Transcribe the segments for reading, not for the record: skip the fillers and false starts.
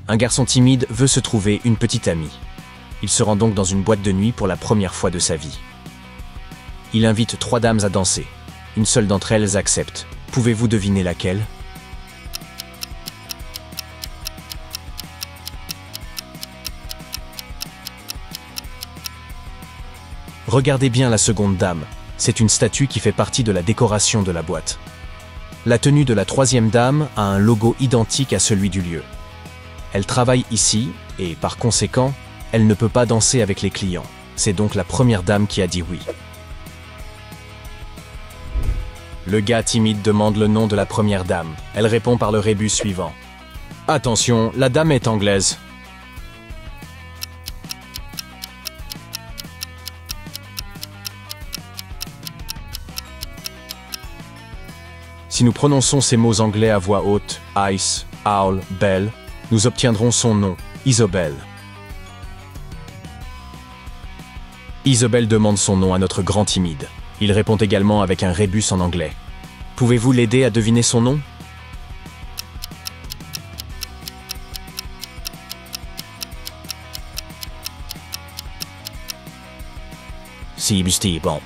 Un garçon timide veut se trouver une petite amie. Il se rend donc dans une boîte de nuit pour la première fois de sa vie. Il invite 3 dames à danser. Une seule d'entre elles accepte. Pouvez-vous deviner laquelle? Regardez bien la seconde dame. C'est une statue qui fait partie de la décoration de la boîte. La tenue de la 3e dame a un logo identique à celui du lieu. Elle travaille ici et, par conséquent, elle ne peut pas danser avec les clients. C'est donc la première dame qui a dit oui. Le gars timide demande le nom de la première dame. Elle répond par le rébus suivant. Attention, la dame est anglaise. Si nous prononçons ces mots anglais à voix haute, Ice, Owl, Belle, nous obtiendrons son nom, Isobel. Isobel demande son nom à notre grand timide. Il répond également avec un rébus en anglais. Pouvez-vous l'aider à deviner son nom? Si, Busty, bon.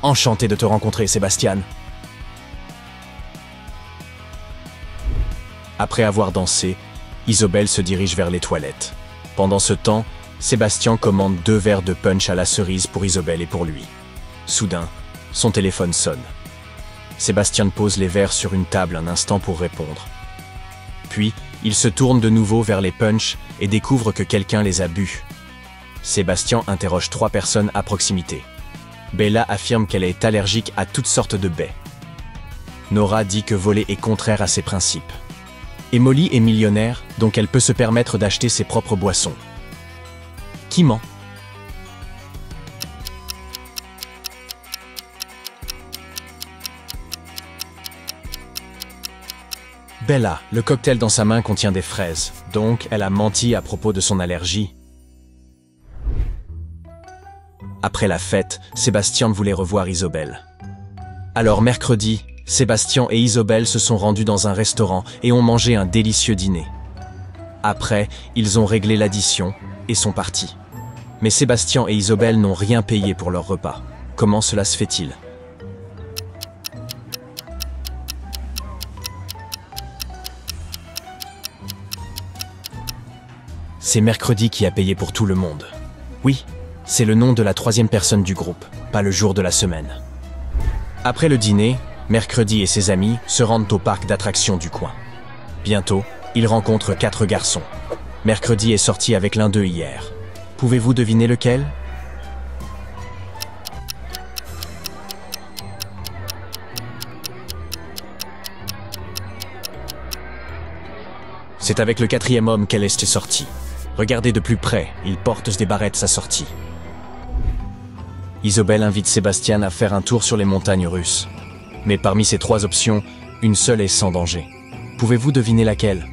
Enchanté de te rencontrer, Sébastien. Après avoir dansé, Isobel se dirige vers les toilettes. Pendant ce temps, Sébastien commande 2 verres de punch à la cerise pour Isobel et pour lui. Soudain, son téléphone sonne. Sébastien pose les verres sur une table un instant pour répondre. Puis, il se tourne de nouveau vers les punch et découvre que quelqu'un les a bu. Sébastien interroge 3 personnes à proximité. Bella affirme qu'elle est allergique à toutes sortes de baies. Nora dit que voler est contraire à ses principes. Et Molly est millionnaire, donc elle peut se permettre d'acheter ses propres boissons. Qui ment? Bella, le cocktail dans sa main contient des fraises, donc elle a menti à propos de son allergie. Après la fête, Sébastien voulait revoir Isobel. Alors mercredi, Sébastien et Isobel se sont rendus dans un restaurant et ont mangé un délicieux dîner. Après, ils ont réglé l'addition et sont partis. Mais Sébastien et Isobel n'ont rien payé pour leur repas. Comment cela se fait-il? C'est mercredi qui a payé pour tout le monde. Oui, c'est le nom de la 3e personne du groupe, pas le jour de la semaine. Après le dîner, mercredi et ses amis se rendent au parc d'attractions du coin. Bientôt, ils rencontrent 4 garçons. Mercredi est sorti avec l'un d'eux hier. Pouvez-vous deviner lequel? C'est avec le 4e homme qu'elle est sortie. Regardez de plus près, il porte des barrettes à sortie. Isobel invite Sébastien à faire un tour sur les montagnes russes. Mais parmi ces 3 options, une seule est sans danger. Pouvez-vous deviner laquelle?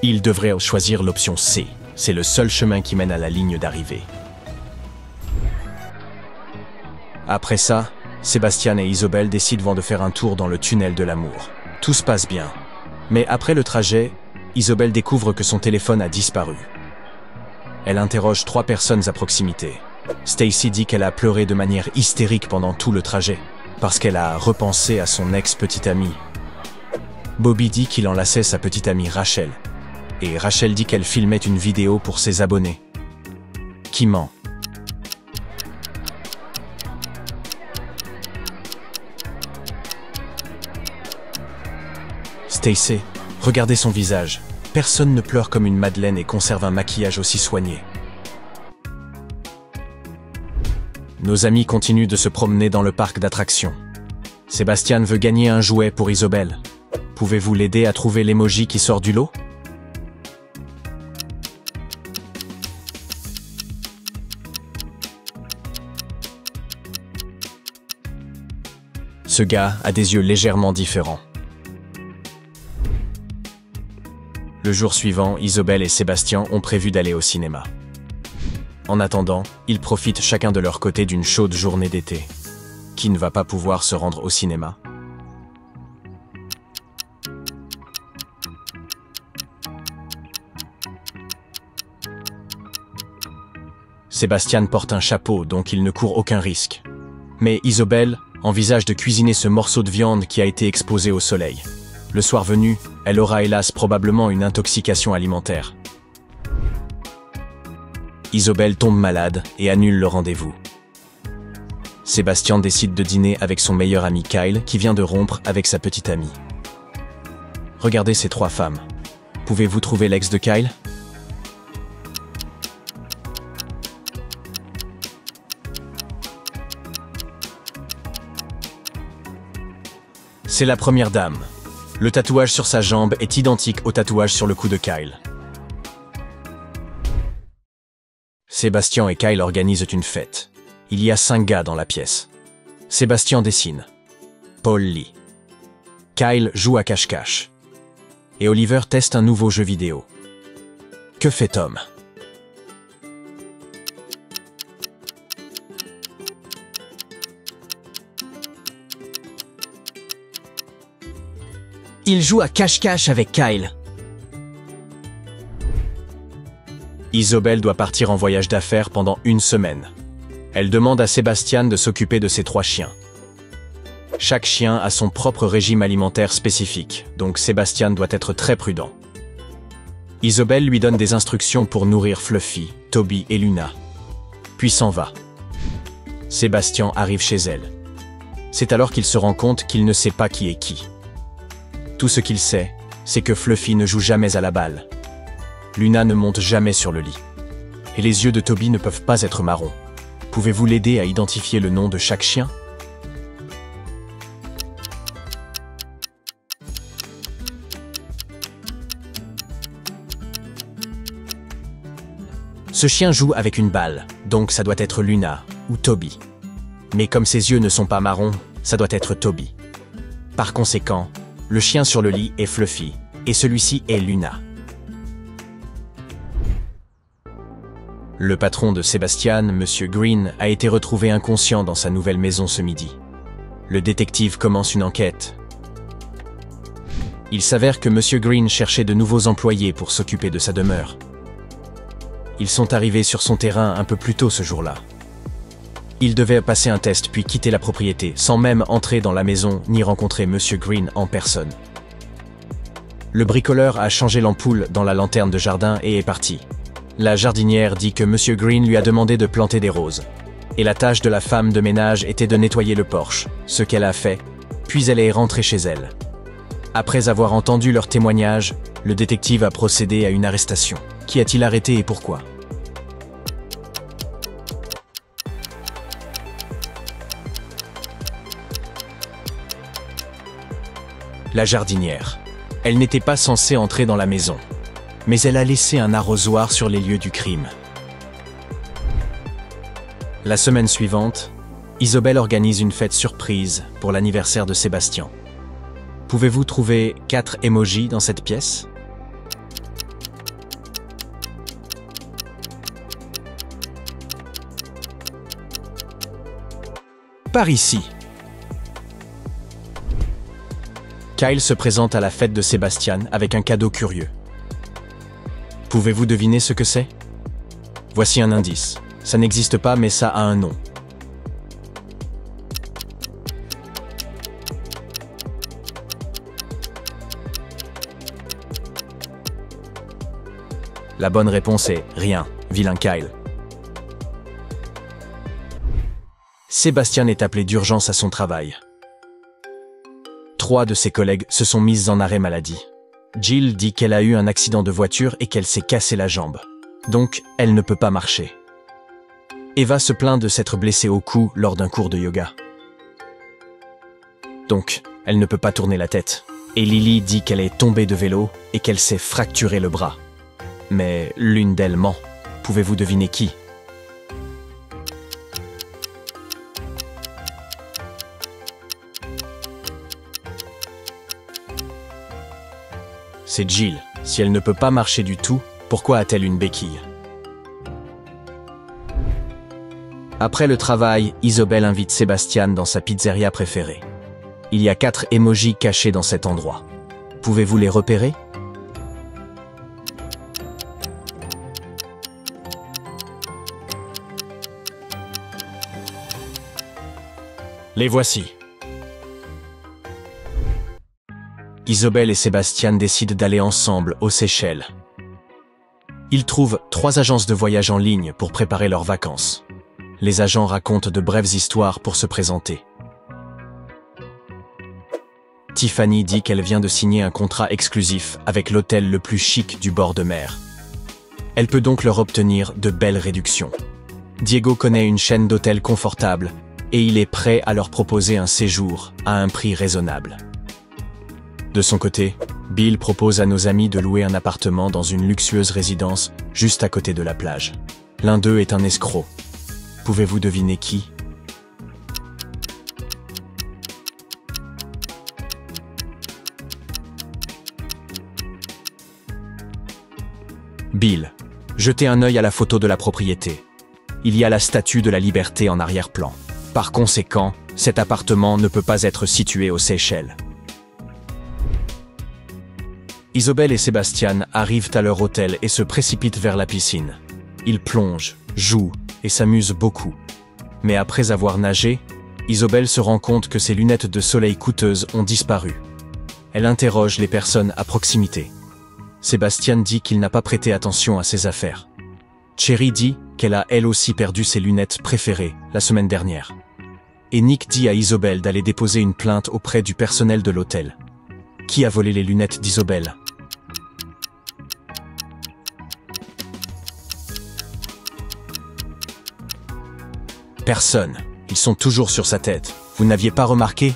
Il devrait choisir l'option C. C'est le seul chemin qui mène à la ligne d'arrivée. Après ça, Sébastien et Isobel décident de faire un tour dans le tunnel de l'amour. Tout se passe bien. Mais après le trajet, Isobel découvre que son téléphone a disparu. Elle interroge 3 personnes à proximité. Stacy dit qu'elle a pleuré de manière hystérique pendant tout le trajet, parce qu'elle a repensé à son ex-petite amie. Bobby dit qu'il enlaçait sa petite amie Rachel. Et Rachel dit qu'elle filmait une vidéo pour ses abonnés. Qui ment? Stacy, regardez son visage. Personne ne pleure comme une madeleine et conserve un maquillage aussi soigné. Nos amis continuent de se promener dans le parc d'attractions. Sébastien veut gagner un jouet pour Isobel. Pouvez-vous l'aider à trouver l'emoji qui sort du lot? Ce gars a des yeux légèrement différents. Le jour suivant, Isobel et Sébastien ont prévu d'aller au cinéma. En attendant, ils profitent chacun de leur côté d'une chaude journée d'été. Qui ne va pas pouvoir se rendre au cinéma? Sébastien porte un chapeau, donc il ne court aucun risque. Mais Isobel envisage de cuisiner ce morceau de viande qui a été exposé au soleil. Le soir venu, elle aura hélas probablement une intoxication alimentaire. Isobel tombe malade et annule le rendez-vous. Sébastien décide de dîner avec son meilleur ami Kyle qui vient de rompre avec sa petite amie. Regardez ces trois femmes. Pouvez-vous trouver l'ex de Kyle? C'est la première dame. Le tatouage sur sa jambe est identique au tatouage sur le cou de Kyle. Sébastien et Kyle organisent une fête. Il y a 5 gars dans la pièce. Sébastien dessine. Paul lit. Kyle joue à cache-cache. Et Oliver teste un nouveau jeu vidéo. Que fait Tom? Il joue à cache-cache avec Kyle. Isobel doit partir en voyage d'affaires pendant 1 semaine. Elle demande à Sébastien de s'occuper de ses 3 chiens. Chaque chien a son propre régime alimentaire spécifique, donc Sébastien doit être très prudent. Isobel lui donne des instructions pour nourrir Fluffy, Toby et Luna. Puis s'en va. Sébastien arrive chez elle. C'est alors qu'il se rend compte qu'il ne sait pas qui est qui. Tout ce qu'il sait, c'est que Fluffy ne joue jamais à la balle. Luna ne monte jamais sur le lit. Et les yeux de Toby ne peuvent pas être marrons. Pouvez-vous l'aider à identifier le nom de chaque chien? Ce chien joue avec une balle, donc ça doit être Luna ou Toby. Mais comme ses yeux ne sont pas marrons, ça doit être Toby. Par conséquent, le chien sur le lit est Fluffy, et celui-ci est Luna. Le patron de Sébastien, Monsieur Green, a été retrouvé inconscient dans sa nouvelle maison ce midi. Le détective commence une enquête. Il s'avère que Monsieur Green cherchait de nouveaux employés pour s'occuper de sa demeure. Ils sont arrivés sur son terrain un peu plus tôt ce jour-là. Il devait passer un test puis quitter la propriété, sans même entrer dans la maison ni rencontrer Monsieur Green en personne. Le bricoleur a changé l'ampoule dans la lanterne de jardin et est parti. La jardinière dit que Monsieur Green lui a demandé de planter des roses. Et la tâche de la femme de ménage était de nettoyer le porche, ce qu'elle a fait, puis elle est rentrée chez elle. Après avoir entendu leur témoignage, le détective a procédé à une arrestation. Qui a-t-il arrêté et pourquoi? La jardinière. Elle n'était pas censée entrer dans la maison, mais elle a laissé un arrosoir sur les lieux du crime. La semaine suivante, Isobel organise une fête surprise pour l'anniversaire de Sébastien. Pouvez-vous trouver 4 emojis dans cette pièce? Par ici. Kyle se présente à la fête de Sébastien avec un cadeau curieux. Pouvez-vous deviner ce que c'est? Voici un indice. Ça n'existe pas, mais ça a un nom. La bonne réponse est rien, vilain Kyle. Sébastien est appelé d'urgence à son travail. 3 de ses collègues se sont mises en arrêt maladie. Jill dit qu'elle a eu un accident de voiture et qu'elle s'est cassé la jambe. Donc, elle ne peut pas marcher. Eva se plaint de s'être blessée au cou lors d'un cours de yoga. Donc, elle ne peut pas tourner la tête. Et Lily dit qu'elle est tombée de vélo et qu'elle s'est fracturé le bras. Mais l'une d'elles ment. Pouvez-vous deviner qui? C'est Jill. Si elle ne peut pas marcher du tout, pourquoi a-t-elle une béquille? Après le travail, Isobel invite Sébastien dans sa pizzeria préférée. Il y a 4 emojis cachés dans cet endroit. Pouvez-vous les repérer? Les voici. Isobel et Sébastien décident d'aller ensemble aux Seychelles. Ils trouvent 3 agences de voyage en ligne pour préparer leurs vacances. Les agents racontent de brèves histoires pour se présenter. Tiffany dit qu'elle vient de signer un contrat exclusif avec l'hôtel le plus chic du bord de mer. Elle peut donc leur obtenir de belles réductions. Diego connaît une chaîne d'hôtels confortables et il est prêt à leur proposer un séjour à un prix raisonnable. De son côté, Bill propose à nos amis de louer un appartement dans une luxueuse résidence juste à côté de la plage. L'un d'eux est un escroc. Pouvez-vous deviner qui? Bill. Jetez un œil à la photo de la propriété. Il y a la statue de la liberté en arrière-plan. Par conséquent, cet appartement ne peut pas être situé aux Seychelles. Isobel et Sébastien arrivent à leur hôtel et se précipitent vers la piscine. Ils plongent, jouent et s'amusent beaucoup. Mais après avoir nagé, Isobel se rend compte que ses lunettes de soleil coûteuses ont disparu. Elle interroge les personnes à proximité. Sébastien dit qu'il n'a pas prêté attention à ses affaires. Cherry dit qu'elle a elle aussi perdu ses lunettes préférées la semaine dernière. Et Nick dit à Isobel d'aller déposer une plainte auprès du personnel de l'hôtel. Qui a volé les lunettes d'Isobel? Personne. Ils sont toujours sur sa tête. Vous n'aviez pas remarqué?